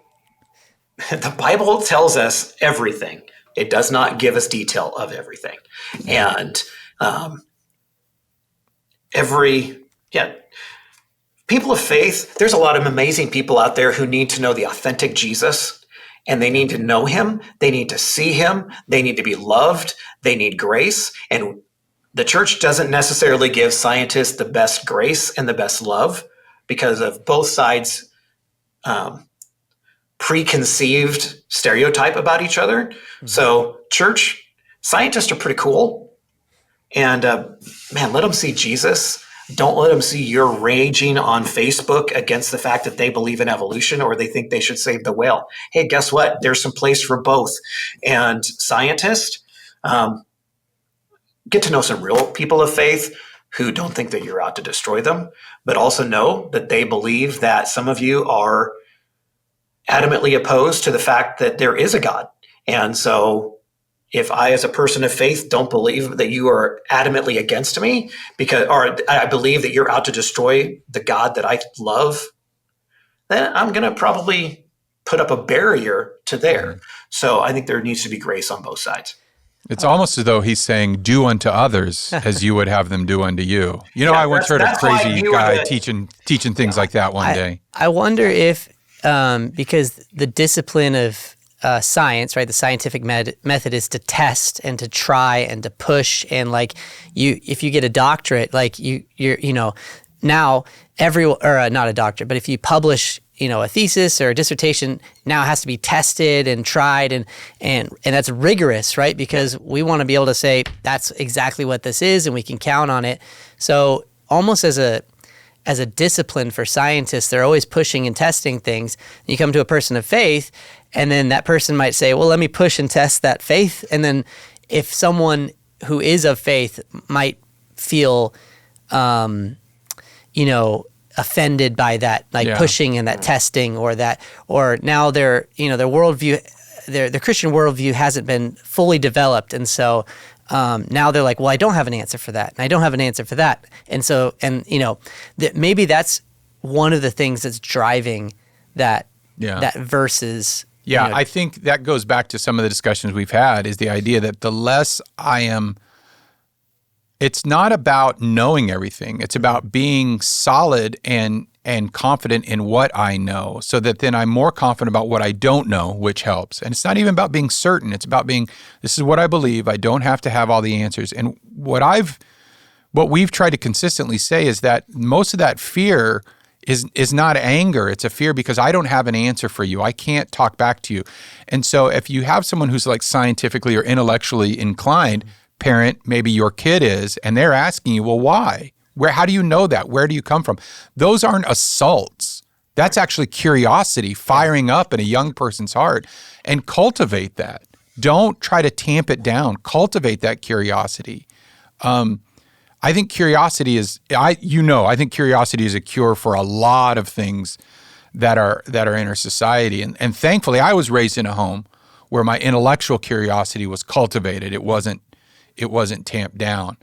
Bible tells us everything. It does not give us detail of everything. And people of faith, there's a lot of amazing people out there who need to know the authentic Jesus. And they need to know him. They need to see him. They need to be loved. They need grace. And the church doesn't necessarily give scientists the best grace and the best love because of both sides' preconceived stereotype about each other. Mm-hmm. So church, scientists are pretty cool. And let them see Jesus. Don't let them see you're raging on Facebook against the fact that they believe in evolution or they think they should save the whale. Hey, guess what? There's some place for both. And scientists, get to know some real people of faith who don't think that you're out to destroy them, but also know that they believe that some of you are adamantly opposed to the fact that there is a God. And so if I, as a person of faith, don't believe that you are adamantly against me or I believe that you're out to destroy the God that I love, then I'm going to probably put up a barrier to there. So I think there needs to be grace on both sides. It's almost as though he's saying, do unto others as you would have them do unto you. I once heard a crazy guy teaching things like that one day. I wonder if, because the discipline of science, right? The scientific method is to test and to try and to push. And if you get a doctorate, now not a doctorate, but if you publish, a thesis or a dissertation, now it has to be tested and tried and that's rigorous, right? Because we want to be able to say that's exactly what this is and we can count on it. So almost as as a discipline for scientists, they're always pushing and testing things. You come to a person of faith, and then that person might say, well, let me push and test that faith. And then if someone who is of faith might feel, offended by that, pushing and that testing, or now their worldview, their Christian worldview hasn't been fully developed. And so now they're like, well, I don't have an answer for that, and I don't have an answer for that. And so, maybe that's one of the things that's driving that versus. Yeah, I think that goes back to some of the discussions we've had, is the idea that the less I am, it's not about knowing everything. It's about being solid and confident in what I know, so that then I'm more confident about what I don't know, which helps. And it's not even about being certain. It's about being, this is what I believe. I don't have to have all the answers. And what we've tried to consistently say is that most of that fear is not anger. It's a fear because I don't have an answer for you. I can't talk back to you. And so if you have someone who's like scientifically or intellectually inclined, parent, maybe your kid is, and they're asking you, well, why? How do you know that? Where do you come from? Those aren't assaults. That's actually curiosity firing up in a young person's heart, and cultivate that. Don't try to tamp it down. Cultivate that curiosity. I think curiosity is I think curiosity is a cure for a lot of things that are in our society. And thankfully I was raised in a home where my intellectual curiosity was cultivated. It wasn't tamped down.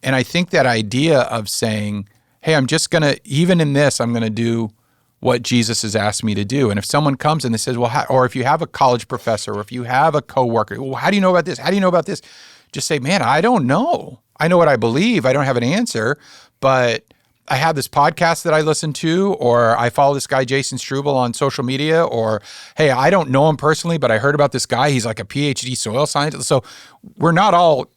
And I think that idea of saying, hey, I'm just going to, even in this, I'm going to do what Jesus has asked me to do. And if someone comes and they says, well, or if you have a college professor, or if you have a coworker, well, how do you know about this? How do you know about this? Just say, man, I don't know. I know what I believe. I don't have an answer, but I have this podcast that I listen to, or I follow this guy, Jason Streubel, on social media, or, hey, I don't know him personally, but I heard about this guy. He's like a PhD soil scientist. So we're not all,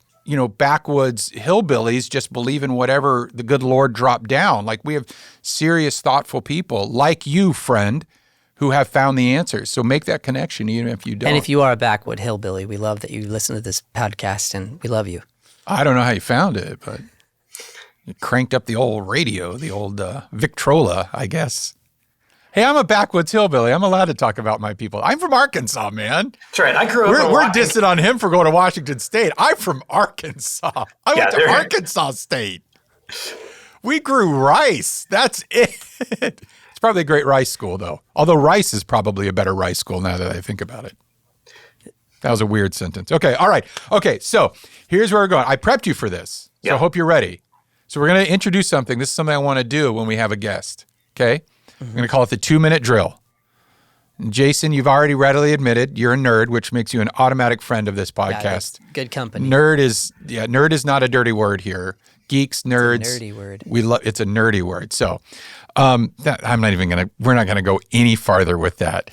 backwoods hillbillies just believe in whatever the good Lord dropped down. Like, we have serious, thoughtful people like you, friend, who have found the answers. So make that connection, even if you don't. And if you are a backwood hillbilly, we love that you listen to this podcast, and we love you. I don't know how you found it, but you cranked up the old radio, the old Victrola, I guess. Hey, I'm a backwoods hillbilly. I'm allowed to talk about my people. I'm from Arkansas, man. That's right. I grew up. We're dissing on him for going to Washington State. I'm from Arkansas. I went to Arkansas State. We grew rice. That's it. It's probably a great rice school, though. Although rice is probably a better rice school now that I think about it. That was a weird sentence. Okay, all right. Okay, so here's where we're going. I prepped you for this, so I hope you're ready. So we're going to introduce something. This is something I want to do when we have a guest, okay? I'm going to call it the 2-minute drill. And Jason, you've already readily admitted you're a nerd, which makes you an automatic friend of this podcast. Yeah, good company. Nerd is not a dirty word here. Geeks, nerds. It's a nerdy word. It's a nerdy word. So we're not going to go any farther with that.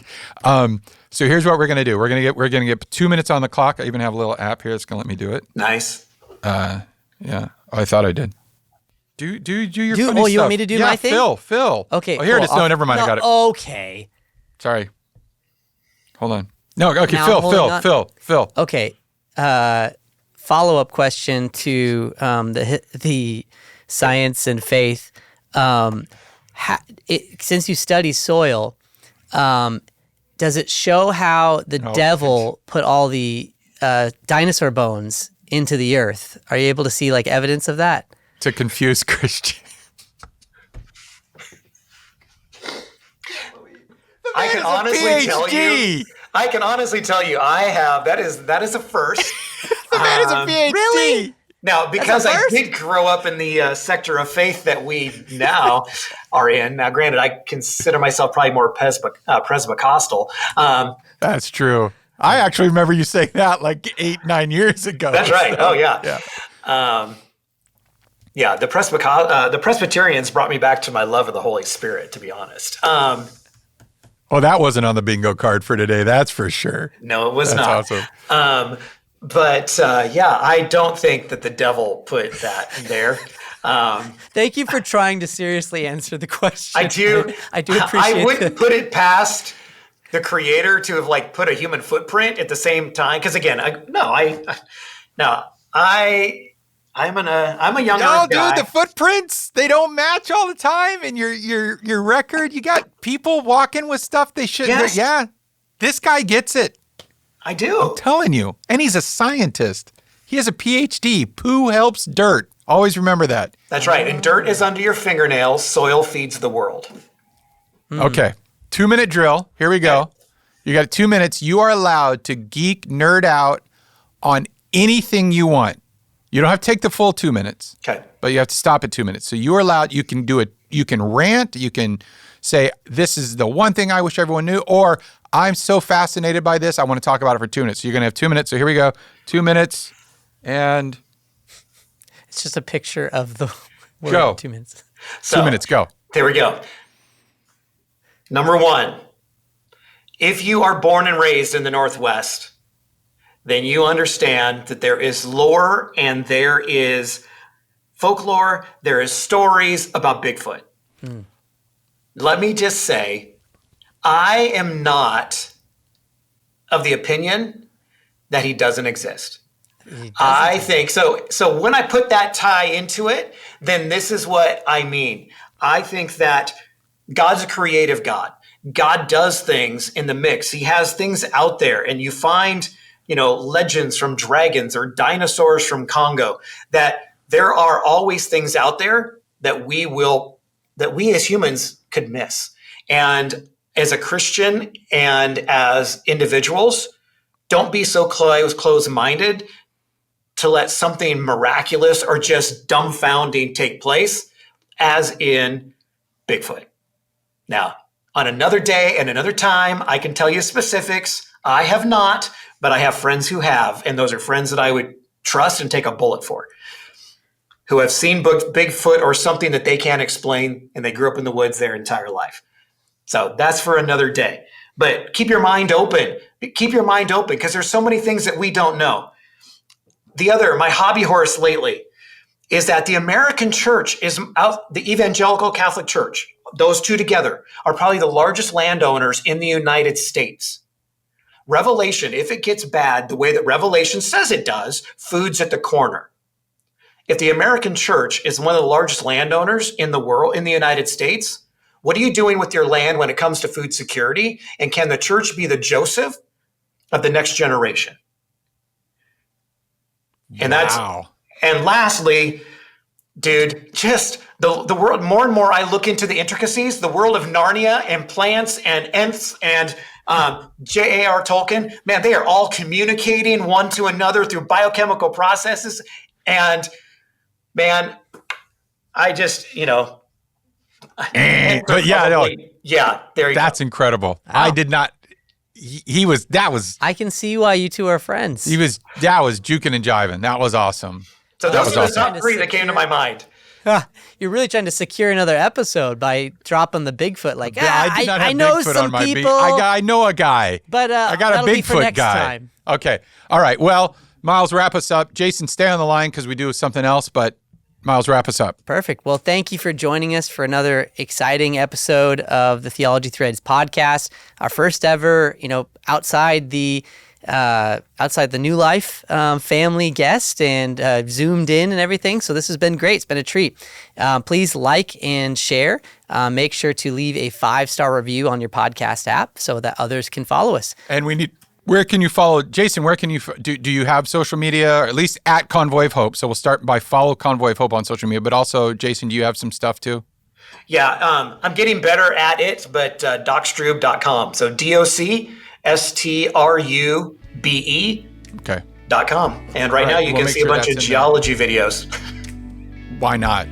So here's what we're going to do. We're going to get 2 minutes on the clock. I even have a little app here that's going to let me do it. Nice. Yeah. Oh, I thought I did. Do your funny stuff. You want me to do my thing? Phil. Okay. Oh, here cool. it is. No, never mind. I got it. Okay. Sorry. Hold on. No, okay. Now Phil. Okay. Follow-up question to the science and faith. Since you study soil, does it show how the devil put all the dinosaur bones into the earth? Are you able to see evidence of that? To confuse Christian. I can honestly tell you, I have. That is a first. The man is a PhD. Really? Now, because I did grow up in the sector of faith that we now are in. Now, granted, I consider myself probably more Presbycostal. That's true. I actually remember you saying that 8-9 years ago. That's right. So, oh, yeah. Yeah. The Presbyterians brought me back to my love of the Holy Spirit, to be honest. Oh, that wasn't on the bingo card for today. That's for sure. No, it was not. That's awesome. But I don't think that the devil put that there. Thank you for trying to seriously answer the question. I do appreciate I wouldn't put it past the creator to have put a human footprint at the same time. Because again, I I'm a younger No, guy. dude, the footprints, they don't match all the time. And your record, you got people walking with stuff they shouldn't. Yes. Yeah. This guy gets it. I do. Telling you. And he's a scientist. He has a PhD. Poo helps dirt. Always remember that. That's right. And dirt is under your fingernails. Soil feeds the world. Okay. 2-minute drill. Here we go. You got 2 minutes. You are allowed to geek, nerd out on anything you want. You don't have to take the full 2 minutes. Okay. But you have to stop at 2 minutes. So you're allowed, you can do it, you can rant, you can say, this is the one thing I wish everyone knew, or I'm so fascinated by this, I want to talk about it for 2 minutes. So you're going to have 2 minutes. So here we go. 2 minutes, and It's just a picture of the word Go. 2 minutes. So, 2 minutes, go. There we go. Number one, if you are born and raised in the Northwest, then you understand that there is lore and there is folklore, there is stories about Bigfoot. Let me just say, I am not of the opinion that he doesn't exist. I think so. So when I put that tie into it, then this is what I mean. I think that God's a creative God. God does things in the mix. He has things out there, and you find, legends from dragons or dinosaurs from Congo, that there are always things out there that we as humans could miss. And as a Christian and as individuals, don't be so close-minded to let something miraculous or just dumbfounding take place, as in Bigfoot. Now, on another day and another time, I can tell you specifics. I have not, but I have friends who have, and those are friends that I would trust and take a bullet for, who have seen Bigfoot or something that they can't explain, and they grew up in the woods their entire life. So that's for another day. But keep your mind open. Keep your mind open, because there's so many things that we don't know. My hobby horse lately is that the American church is out, the evangelical Catholic Church, those two together are probably the largest landowners in the United States. Revelation, if it gets bad the way that Revelation says it does, food's at the corner. If the American church is one of the largest landowners in the world, in the United States, what are you doing with your land when it comes to food security? And can the church be the Joseph of the next generation? And Wow. And lastly, dude, just the world, more and more I look into the intricacies, the world of Narnia and plants and Nths and J.A.R. Tolkien, man, they are all communicating one to another through biochemical processes. And man, I just, But yeah, no, yeah, there you go. that's incredible. I did not. That was I can see why you two are friends. that was juking and jiving. That was awesome. So that those was are the awesome. top three that came to my mind. You're really trying to secure another episode by dropping the Bigfoot. Like, Yeah, I did not have I know Bigfoot some on my people. beat. I know a guy. But I got a that'll be for Bigfoot next guy. time. Okay. All right. Well, Miles, wrap us up. Jason, stay on the line because we do something else. But Miles, wrap us up. Perfect. Well, thank you for joining us for another exciting episode of the Theology Threads podcast. Our first ever, outside the New Life family guest and zoomed in and everything. So this has been great. It's been a treat. Please like and share. Make sure to leave a 5-star review on your podcast app so that others can follow us. And where can you follow Jason? Where can you do you have social media, or at least at Convoy of Hope? So we'll start by follow Convoy of Hope on social media. But also, Jason, do you have some stuff too? Yeah, I'm getting better at it, but docstrube.com. So DOCSTRUBE.com. And right now you We'll can make see a sure bunch of that's in geology videos. Why not?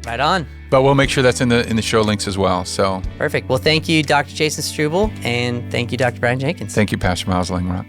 Right on. But we'll make sure that's in the show links as well. So Perfect. Well, thank you, Dr. Jason Streubel, and thank you, Dr. Brian Jenkins. thank you, Pastor Miles Langrock.